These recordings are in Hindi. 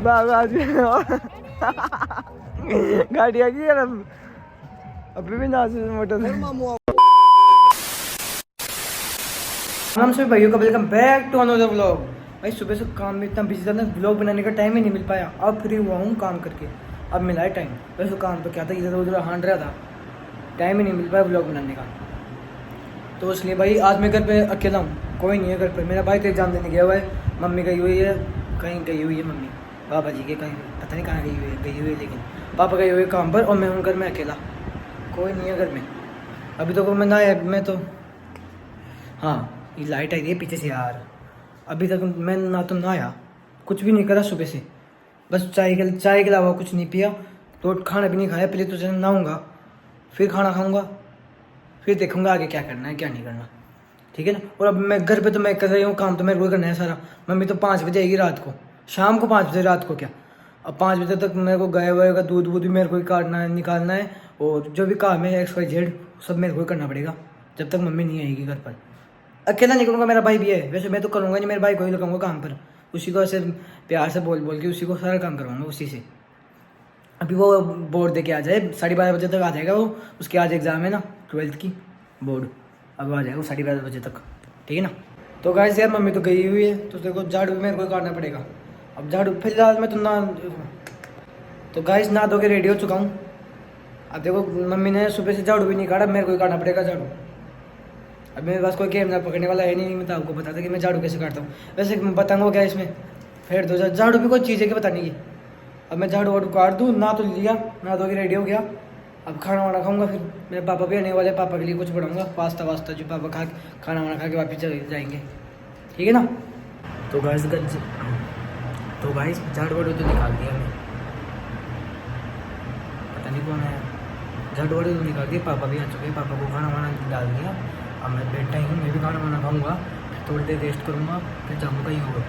गाड़ी आ गई यार अभी भी ना मोटर हम सभी भाइयों का welcome back to another vlog. भाई सुबह से काम में इतना बिजी था ना, व्लॉग बनाने का टाइम ही नहीं मिल पाया। अब फ्री हुआ हूँ काम करके, अब मिला है टाइम। वैसे काम तो क्या था, इधर उधर हांड रहा था, टाइम ही नहीं मिल पाया व्लॉग बनाने का। तो इसलिए भाई आज मैं घर पे अकेला हूँ, कोई नहीं है घर पे। मेरा भाई तो एग्जाम देने गया हुआ है, मम्मी गई हुई है, कहीं गई हुई है मम्मी पापा जी के कहीं, पता नहीं कहाँ गई हुई है लेकिन पापा गए हुए काम पर, और मैं हूँ घर में अकेला, कोई नहीं है घर में। अभी तो मैं ना मैं तो हाँ ये लाइट आई है पीछे से यार। अभी तक मैं ना तो नहाया, कुछ भी नहीं करा सुबह से, बस चाय के अलावा कुछ नहीं पिया। तो खाना भी नहीं खाया, पहले तो चल नहाऊंगा, फिर खाना खाऊंगा, फिर देखूंगा आगे क्या करना है क्या नहीं करना, ठीक है ना। और अब मैं घर पे तो मैं कर रही हूँ काम, तो मेरे को करना है सारा। मम्मी तो 5 बजे आएगी रात को, शाम को 5 बजे, रात को क्या। अब 5 बजे तक मेरे को गाय वाय का दूध वूध भी मेरे को ही काटना है, निकालना है, और जो भी काम है XYZ सब मेरे को ही करना पड़ेगा जब तक मम्मी नहीं आएगी घर पर। अकेला नहीं करूँगा, मेरा भाई भी है, वैसे मैं तो करूँगा नहीं, मेरे भाई को ही लगाऊंगा काम पर, उसी को ऐसे प्यार से बोल बोल के उसी को सारा काम करवाऊंगा उसी से। अभी वो बोर्ड दे के आ जाए, 12:30 बजे तक आ जाएगा वो, उसके आज एग्ज़ाम है ना 12th की बोर्ड, अब आ जाएगा वो 12:30 बजे तक, ठीक है ना। तो गाइस यार मम्मी तो गई हुई है, तो देखो झाड़ू भी मेरे को काटना पड़ेगा। अब झाड़ू फिलहाल मैं तो ना, तो गाइस नहा धो के रेडी हो चुका हूँ। अब देखो मम्मी ने सुबह से झाड़ू भी नहीं काटा, मेरे को ही काटना पड़ेगा झाड़ू। अब मेरे पास कोई कैमरा पकड़ने वाला है नहीं, मैं तो आपको बताता कि मैं झाड़ू कैसे काटता हूँ। वैसे बताऊँगा क्या इसमें, फिर दो झाड़ू भी कोई चीज़ है कि बताने की। अब मैं झाड़ू वाड़ू काट दूँ, ना तो लिया, ना धो के रेडी हो गया। अब खाना वाना खाऊंगा, फिर मेरे पापा भी आने वाले, पापा के लिए कुछ बनाऊंगा, पास्ता वास्ता, जो पापा खाना वाना खा के वापस चले जाएंगे, ठीक है ना। तो गाइस झाड़ू वाड़ू तो निकाल दिया मैं, पता नहीं कौन है, झाड़ू वाड़ू तो निकाल दिया, पापा भी आ चुके हैं, पापा को खाना वाना डाल दिया। अब मैं बैठा ही हूँ, मैं भी खाना वाना खाऊंगा, फिर थोड़ी देर रेस्ट करूँगा, फिर जाऊँगा कहीं और।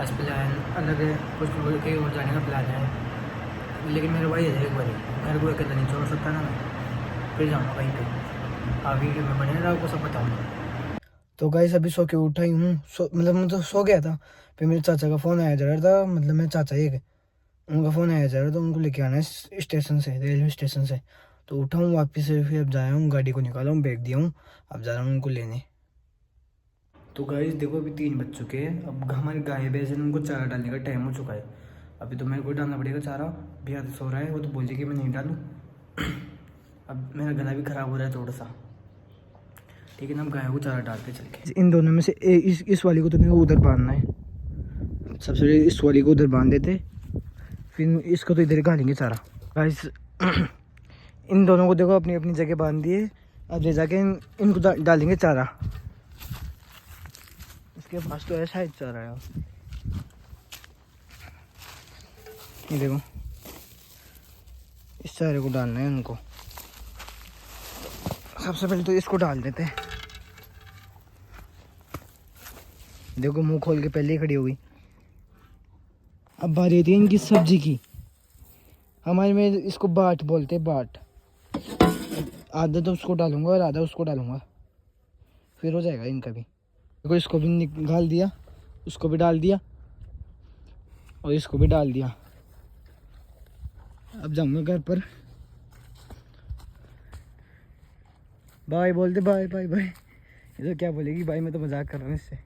आज प्लान अलग है, कुछ कहीं और जाने का प्लान है, लेकिन मेरा भाई है एक बारी, मेरे को अकेला नहीं छोड़ सकता ना मैं, फिर जाऊँगा कहीं पे। आप वीडियो में बने रहा, आपको सब बताऊँगा। तो गाइस अभी सो के उठा ही हूँ, मतलब मैं तो सो गया था, फिर मेरे चाचा का फ़ोन आया जा रहा था, मतलब मेरे चाचा एक, उनका फ़ोन आया जा रहा था, उनको लेके आना है स्टेशन से, रेलवे स्टेशन से। तो उठा हूँ वापस से, फिर अब जाया हूँ, गाड़ी को निकाला हूँ, बैग दिया हूँ, अब जा रहा हूँ उनको लेने। तो गाइस देखो अभी 3 बज चुके हैं, अब हमारी गाय भैंस है, उनको चारा डालने का टाइम हो चुका है। अभी तो मेरे को डालना पड़ेगा चारा, भैया तो सो रहा है, वो तो बोलती कि मैं नहीं डालूँ। अब मेरा गला भी ख़राब हो रहा है थोड़ा सा, ठीक है ना। अब गाय को चारा डालते चल के, इन दोनों में से इस वाली को तो मेरे को उधर बांधना है, सबसे पहले इस वाली को उधर बांध देते, फिर इसको तो इधर ही डालेंगे चारा। गाइस इन दोनों को देखो अपनी अपनी जगह बांध दिए, अब ले जाके इनको डालेंगे चारा। इसके पास तो ऐसा ही चारा है, ये देखो इस चारे को डालना है उनको। सबसे पहले तो इसको डाल देते हैं, देखो मुंह खोल के पहले ही खड़ी हो गई। अब बारी आती है इनकी सब्जी की, हमारे में इसको बाट बोलते हैं, बाट। आधा तो उसको डालूंगा और आधा उसको डालूंगा, फिर हो जाएगा इनका भी। देखो इसको भी निकाल दिया, उसको भी डाल दिया और इसको भी डाल दिया। अब जाऊंगा घर पर, बाय बोल दे, बाय बाय बाय। ये तो क्या बोलेगी भाई, मैं तो मजाक कर रहा हूँ इससे।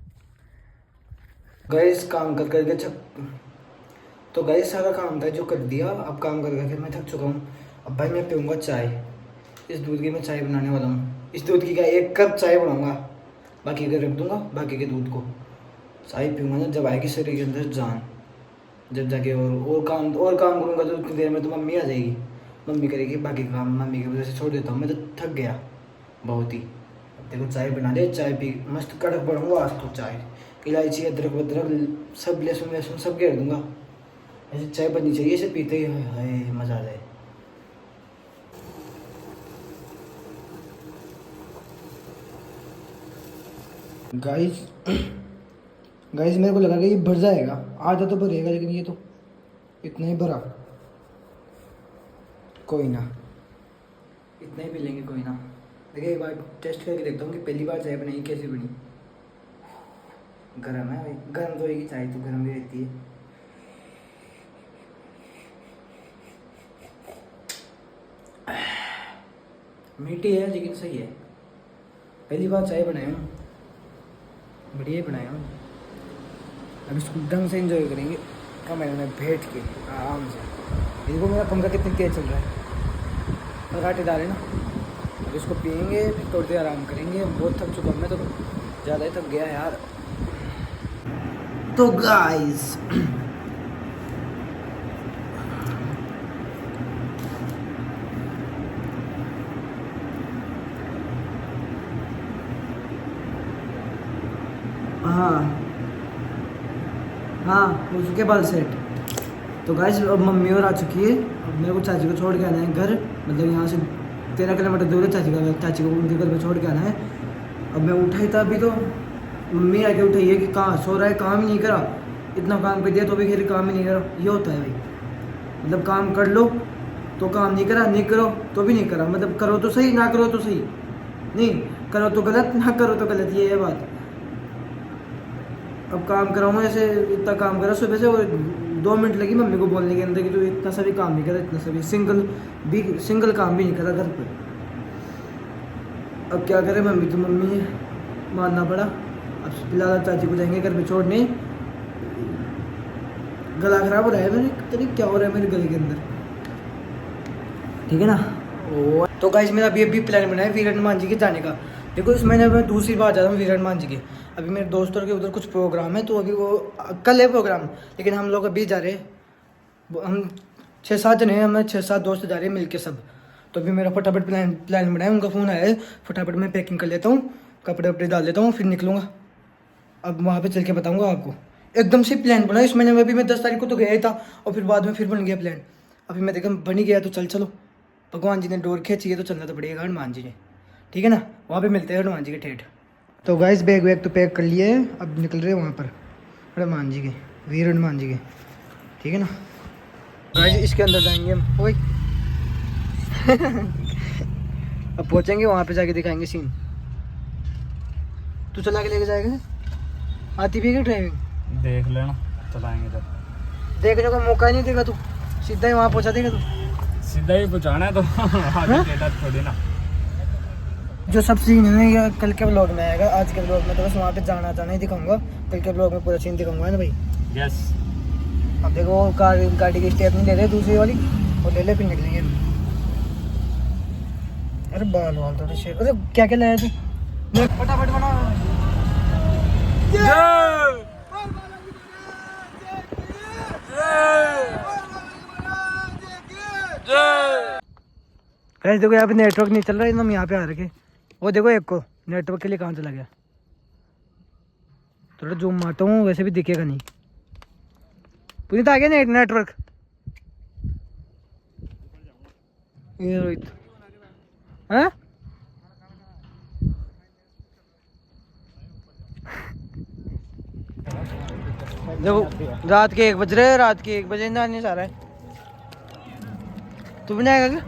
गैस काम कर करके तो गैस सारा काम था जो कर दिया, अब काम कर करके मैं थक चुका हूँ। अब भाई मैं पीऊँगा चाय, इस दूध की मैं चाय बनाने वाला हूँ। इस दूध की क्या 1 कप चाय बनाऊँगा, बाकी के रख दूँगा, बाकी के दूध को चाय पीऊँगा ना, जब आएगी शरीर के अंदर जान, जब जाके और काम करूँगा तो उतनी देर में तो मम्मी आ जाएगी, मम्मी करेगी बाकी काम, मम्मी की वजह से छोड़ देता हूँ, मैं तो थक गया बहुत ही। अब देखो चाय बना ले, चाय पी मस्त कड़क बनाऊँगा आज तो चाय, इलायची अदरक वदरक सब, लहसुन वहसुन सब घेर दूँगा, ऐसे चाय बननी चाहिए, ऐसे पीते ही हाय मज़ा आ जाए। गाइस गाइस मेरे को लगा कि ये भर जाएगा, आधा तो भरेगा, लेकिन ये तो इतना ही भरा, कोई ना, इतना ही पी लेंगे, कोई ना। देखिए एक बार टेस्ट करके देखता हूँ कि पहली बार चाय बनाई कैसी बनी। गर्म है भाई, गर्म तो होगी चाय, तो गर्म भी रहती है। मीठी है लेकिन सही है। पहली बार चाय बनाया हूँ, बढ़िया ही बनाया हूँ। अब इसको ढंग से एंजॉय करेंगे कमरे में बैठ के आराम से। देखो मेरा पंखा कितनी तेज चल रहा है और घाटे डाले ना। अब इसको पियेंगे फिर थोड़ी देर आराम करेंगे। बहुत थक चुका हूँ मैं तो, ज़्यादा ही थक गया यार। तो गाइस हाँ हो चुके बाल सेट। तो गाइस अब मम्मी और आ चुकी है। अब मेरे को चाची को छोड़ के आना है घर, मतलब यहाँ से 13 किलोमीटर दूर है चाची को उनके घर पे छोड़ के आना है। अब मैं उठा ही था अभी, तो मम्मी आके उठाई है कि कहाँ सो रहा है, काम ही नहीं करा, इतना काम कर दिया तो भी फिर काम ही नहीं करा। ये होता है भाई, मतलब काम कर लो तो काम नहीं करा, नहीं करो तो भी नहीं करा। मतलब करो तो सही, ना करो तो सही, नहीं करो तो गलत, ना करो तो गलत, ये है बात। अब काम कराऊँ ऐसे, इतना काम करा सुबह से, और 2 मिनट लगी मम्मी को बोलने के अंदर कि तू इतना सा भी काम नहीं करा, इतना सा भी सिंगल काम भी नहीं करा घर पर। अब क्या करे मम्मी, तो मम्मी है, मानना पड़ा। अब फिलहाल चाची को जाएंगे घर पे छोड़ने। गला खराब हो रहा है मेरे, तरीक क्या हो रहा है मेरे गले के अंदर, ठीक है ना। तो गाइस मेरा अभी प्लान बना है वीर हनुमान जी के जाने का। देखो इस महीने में दूसरी बार जा रहा हूँ वीर हनुमान जी के। अभी मेरे दोस्तों के उधर कुछ प्रोग्राम है, तो अभी वो कल है प्रोग्राम, लेकिन हम लोग अभी जा रहे हैं। हम 6-7 जने हैं, हम 6-7 दोस्त जा रहे हैं मिलके सब। तो अभी मेरा फटाफट प्लान बनाया, उनका फ़ोन आया है, फटाफट मैं पैकिंग कर लेता हूँ, कपड़े वपड़े डाल लेता हूँ, फिर निकलूँगा। अब वहाँ पे चल के बताऊँगा आपको। एकदम से प्लान बना इस महीने में। अभी मैं 10 तारीख को तो गया ही था, और फिर बाद में फिर बन गया प्लान। अभी मैं देखा बन ही गया, तो चलो भगवान जी ने डोर खींची है तो चलना तो पड़ेगा हनुमान जी ने, ठीक है ना। वहाँ पे मिलते हैं हनुमान जी के ठेठ। तो गाइस बैग वैग तो पैक कर लिए है, अब निकल रहे हैं वहाँ पर हनुमान जी के, वीर हनुमान जी के, ठीक है ना। गाइस इसके अंदर जाएंगे हम, ओए अब पहुँचेंगे वहाँ पे, जाके दिखाएंगे सीन। तू चला के लेके जाएगा, आती भी है ड्राइविंग, देख लेना चलाएंगे तो। देखने का मौका ही नहीं देगा तू, सीधा ही वहाँ पहुँचा देगा तू, सीधा ही पहुँचाना है तो आगे टेढ़ा थोड़ी ना। जो सब सीन है ये कल के ब्लॉग में आएगा। आज के ब्लॉग में तो बस वहाँ पे जाना ही दिखाऊंगा, कल के ब्लॉग में पूरा सीन दिखाऊंगा ना भाई। यस। अब देखो गाड़ी की स्टेप नहीं ले रहे दूसरी वाली, और ले ले फिर निकलेंगे। अरे बाल वाल थोड़े शेर, अरे क्या क्या लाया तू, फटाफट बना। गाइस देखो यहाँ पे नेटवर्क नहीं चल रहा है, हम यहाँ पे आ रखे। वो देखो एक को नेटवर्क के लिए कहाँ चला गया। थोड़ा जूम मारता हूँ, वैसे भी दिखेगा नहीं। पुनीत आ गया नेटवर्क। ये रोहित, हाँ देखो रात के 1 बज रहे हैं, रात के 1 बजे ना नहीं सारा है। तू भी नहीं आएगा क्या?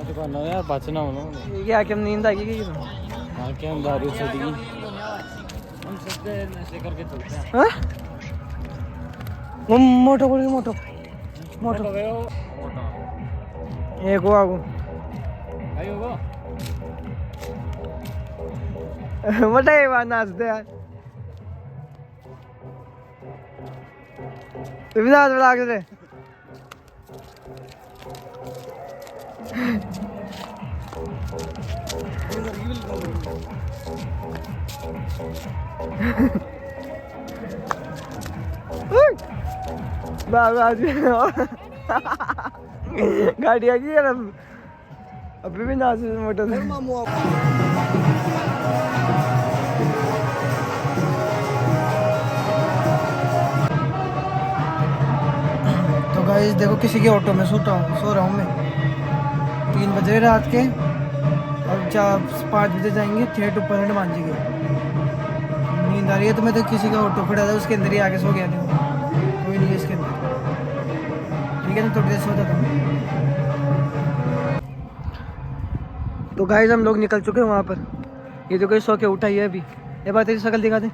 यार बचना हो क्या क्या नींद आ गई क्या? क्या हम दारू छूट गई, हम सकते हैं ऐसे करके चलते हैं। हाँ वो मोटो बोल मोटो एक वो आगो मोटा ये बात नाचते यार, तू भी नाच बड़ा के गाड़ी आ गई अभी भी नाच मोटर से। तो गाइस देखो किसी के ऑटो में सो रहा हूँ मैं। 3 बजे रात के, और 5 बजे जाएंगे थिएटर ऊपर हनुमान जी के। नींद आ रही है तो मैं तो किसी का ऑटो खड़ा था उसके अंदर ही आके सो गया था, कोई नहीं है इसके अंदर, ठीक है ना। थोड़ी देर सो जाता हूँ। तो गाइस हम लोग निकल चुके हैं वहाँ पर। ये जो कोई सो के उठा ही है अभी, ये बात तेरी शक्ल दिखा दे।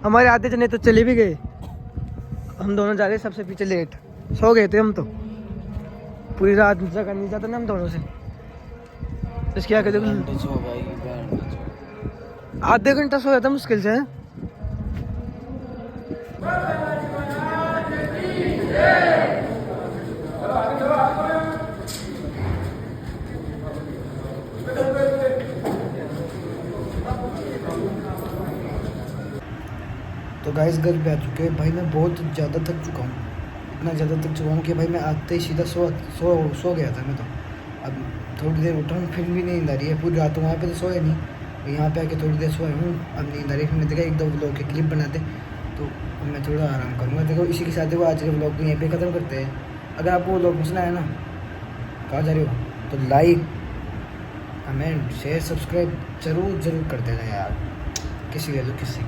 हमारे आधे जने तो चले भी गए, हम दोनों जा रहे सबसे पीछे लेट। सो गए थे हम तो, पूरी रात जगह नहीं जाता ना हम दोनों से। इसकी आके देखो, घंटे सो गई बहन। आधे घंटा सोया था मुश्किल से। तो गाइस घर पे आ चुके हैं भाई, मैं बहुत ज़्यादा थक चुका हूँ, इतना ज़्यादा थक चुका हूँ कि भाई मैं आते ही सीधा सो गया था मैं तो। अब थोड़ी देर उठा हूँ फिर भी नींद आ रही है, पूरी रात वहाँ पे तो सोया नहीं, यहाँ पे आके थोड़ी देर सोया हूँ, अब नींद आ रही है। फिर मैंने देखा एक दो व्लॉग के क्लिप बनाते, तो अब मैं थोड़ा आराम करूँगा। देखो इसी के साथ देखो आज के व्लॉग को यहीं पे ख़त्म करते हैं। अगर आपको व्लॉग पसंद आया ना, कहाँ जा रहे हो, तो लाइक कमेंट शेयर सब्सक्राइब ज़रूर कर देना यार, किसी का तो किसी